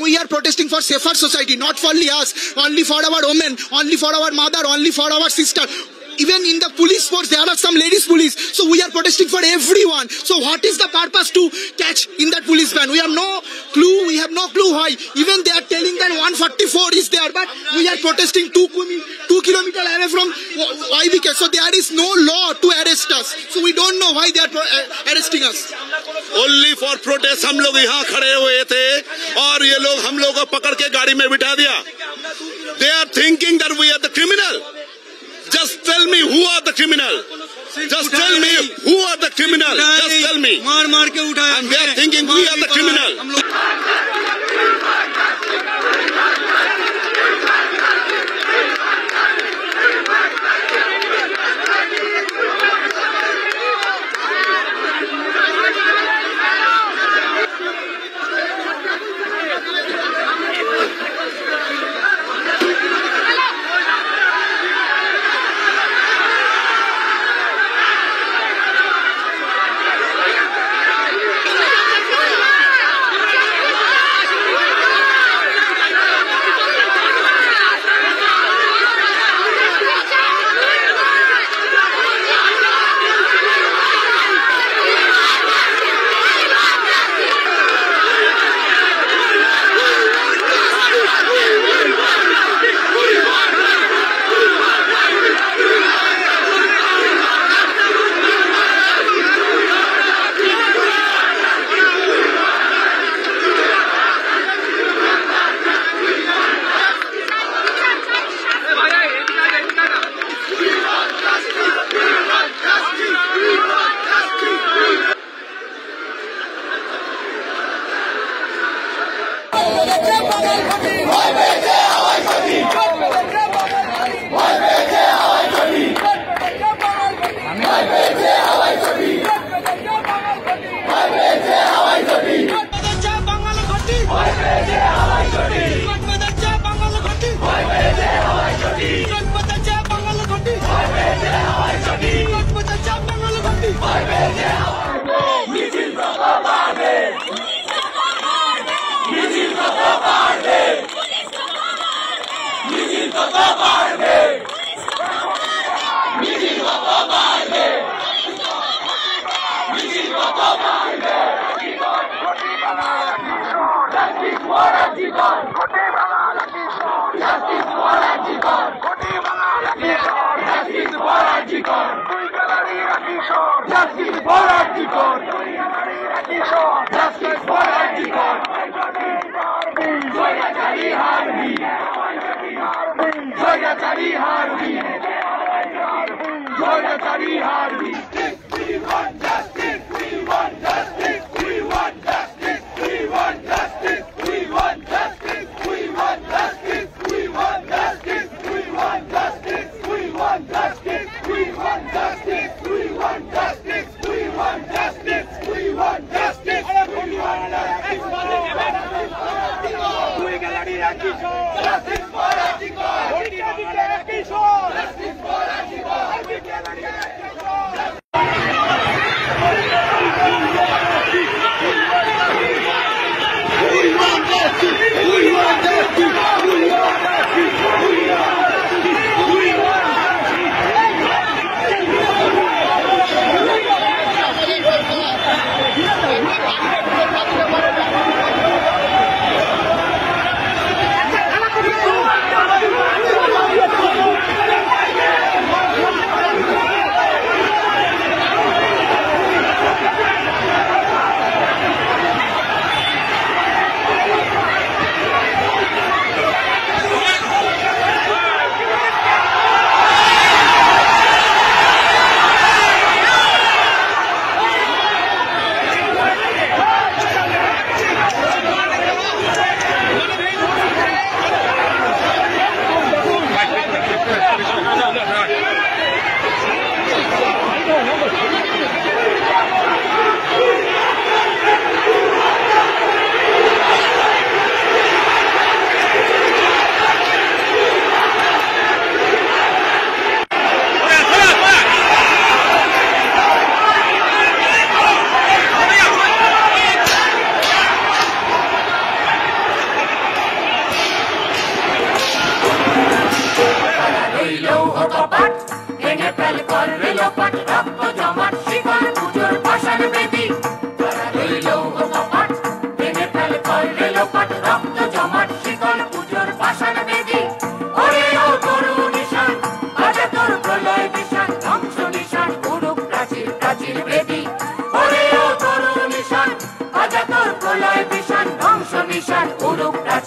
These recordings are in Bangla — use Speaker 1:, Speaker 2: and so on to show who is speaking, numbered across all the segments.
Speaker 1: We are protesting for safer society, not for only us, only for our women, only for our mother, only for our sister. Even in the police force, there are some ladies police. So we are protesting for everyone. So what is the purpose to catch in that police van? We have no clue. We have no clue why. Even they are telling that 144 is there, but we are protesting 2 kilometers away from YBK. So there is no law to arrest us. So we don't know why they are arresting us.
Speaker 2: Only for protest हम लोग यहाँ खड़े हुए थे और ये लोग हम लोग को पकड़ के गाड़ी में बिठा दिया. They are thinking that we are the criminal. Just tell me who are the criminal. Just tell me who are the criminal. Just tell me.
Speaker 1: मार के उठाया.
Speaker 2: And they are thinking we are the criminal.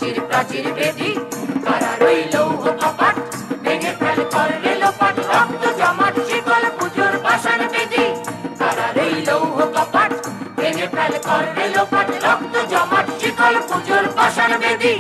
Speaker 3: প্রাচীর প্রাচীর বেদি কারা রইল কপাট ভেঙে ফেল কর রেলোপাট রক্ত জমাট শিকল পুজোর পাষাণ বেদি কারা রইল কপাট ভেঙে ফেল কর রেলোপাট রক্ত জমাট শিকল পুজোর পাষাণ বেদি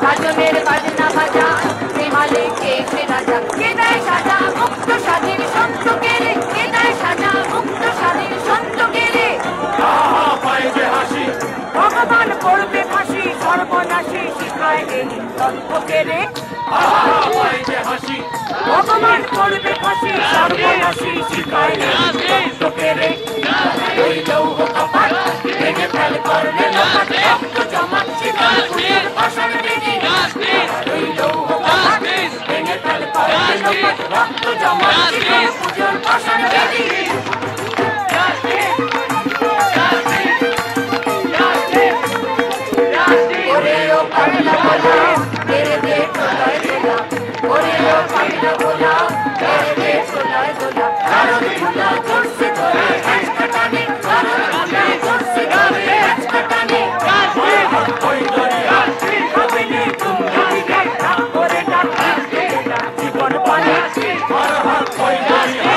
Speaker 3: বাজনের বাজনা বাজা শ্রীমালে কে সে রাজা কে দেয় সাজা মুক্ত স্বাধীন সন্ত কেড়ে কে দেয় সাজা মুক্ত স্বাধীন সন্ত কেড়ে পায় যে হাসি ভগবান করবে ফাঁসি সর্বনাশী শিখায় দেনি সন্ত কেড়ে পায় যে হাসি ভগবান করবে ফাঁসি সর্বনাশী শিখায় দেনি সন্ত কেড়ে ওই লৌহ কপাট ভেঙে ফেল করলে লোপাট রক্ত জমাট শিকার পুজোর পাষাণ বেদি ওই লৌহ কপাট ভেঙে ফেল করলে লোপাট রক্ত জমাট শিকার পুজোর পাষাণ বেদি ওরে ও পাগলা বলা তেরে দে তোলায় তোলা ওরে ও পাগলা বলা তেরে দে তোলায় তোলা কারণ ভুলা জোরসে ধরে হ্যাঁচ কাটানে কারণ ভুলা জোরসে ধরে হ্যাঁচ কাটানে ওই দরিয়া হবে নে তুমি দেখা করে ডাক জীবন পানে হর হর ওই দরিয়া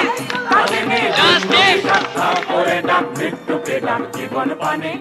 Speaker 3: হবে নে তুমি দেখা করে ডাক মৃত্যুকে ডাক জীবন পানে